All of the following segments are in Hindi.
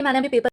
मैंने अभी पेपर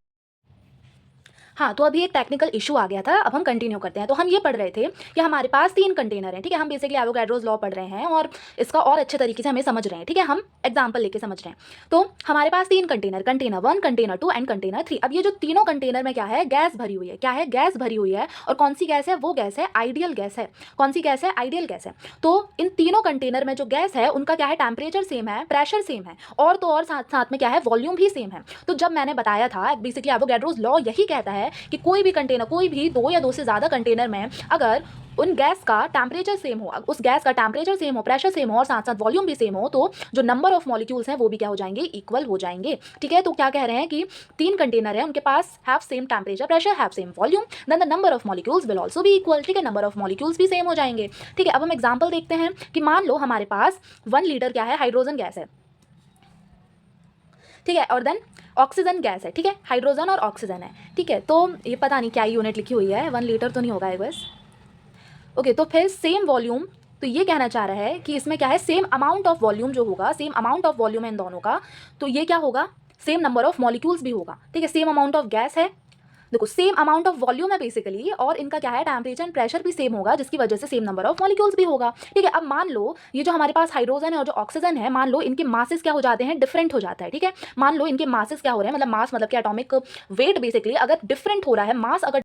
हाँ, तो अभी एक टेक्निकल इशू आ गया था, अब हम कंटिन्यू करते हैं। तो हम ये पढ़ रहे थे कि हमारे पास 3 कंटेनर हैं, ठीक है? हम बेसिकली एवोगैड्रोस लॉ पढ़ रहे हैं और इसका और अच्छे तरीके से हमें समझ रहे हैं, ठीक है? हम एग्जांपल लेके समझ रहे हैं। तो हमारे पास 3 container, container 1, container 2 and container 3। अब ये जो तीनों कंटेनर में क्या है, गैस भरी हुई है। क्या है? गैस भरी हुई है। और कौन सी गैस है? वो गैस है आइडियल गैस है। कौन सी गैस है? आइडियल गैस है। तो इन तीनों कंटेनर में जो गैस है उनका क्या है, टेम्परेचर सेम है, प्रेशर सेम है, और तो और साथ साथ में क्या है, वॉल्यूम भी सेम है। तो जब मैंने बताया था, बेसिकली एवोगैड्रोस लॉ यही कहता है कि कोई भी कंटेनर, कोई भी 2 या 2 से ज़्यादा कंटेनर में अगर उन गैस का टेम्परेचर सेम हो, उस गैस का टेम्परेचर सेम हो, प्रेशर सेम हो और साथ साथ वॉल्यूम भी सेम हो, तो जो नंबर ऑफ मॉलिक्यूल्स हैं वो भी क्या हो जाएंगे, इक्वल हो जाएंगे। ठीक है? तो क्या कह रहे हैं कि 3 कंटेनर है, उनके पास have same temperature, pressure, have same volume, then the number of molecules will also भी इक्वल। ठीक है? नंबर ऑफ मॉलिक्यूल्स भी सेम हो जाएंगे। ठीक है? अब हम एग्जाम्पल देखते हैं कि मान लो हमारे पास 1 लीटर क्या है, हाइड्रोजन गैस है। ठीक है? और देन ऑक्सीजन गैस है। ठीक है? हाइड्रोजन और ऑक्सीजन है। ठीक है? तो ये पता नहीं क्या यूनिट लिखी हुई है, 1 लीटर तो नहीं होगा आई गेस। ओके, तो फिर सेम वॉल्यूम, तो ये कहना चाह रहा है कि इसमें क्या है, सेम अमाउंट ऑफ वॉल्यूम जो होगा, सेम अमाउंट ऑफ वॉल्यूम है इन दोनों का, तो ये क्या होगा, सेम नंबर ऑफ मॉलिक्यूल्स भी होगा। ठीक है? सेम अमाउंट ऑफ गैस है, देखो सेम अमाउंट ऑफ वॉल्यूम है बेसिकली, और इनका क्या है, टेम्परेचर एंड प्रेशर भी सेम होगा, जिसकी वजह से सेम नंबर ऑफ मॉलिक्यूल्स भी होगा। ठीक है? अब मान लो ये जो हमारे पास हाइड्रोजन है और जो ऑक्सीजन है, मान लो इनके मासेस क्या हो जाते हैं, डिफरेंट हो जाता है। ठीक है? मान लो इनके मासेस क्या हो रहे हैं, मतलब मास मतलब कि एटॉमिक वेट बेसिकली अगर डिफरेंट हो रहा है, मास अगर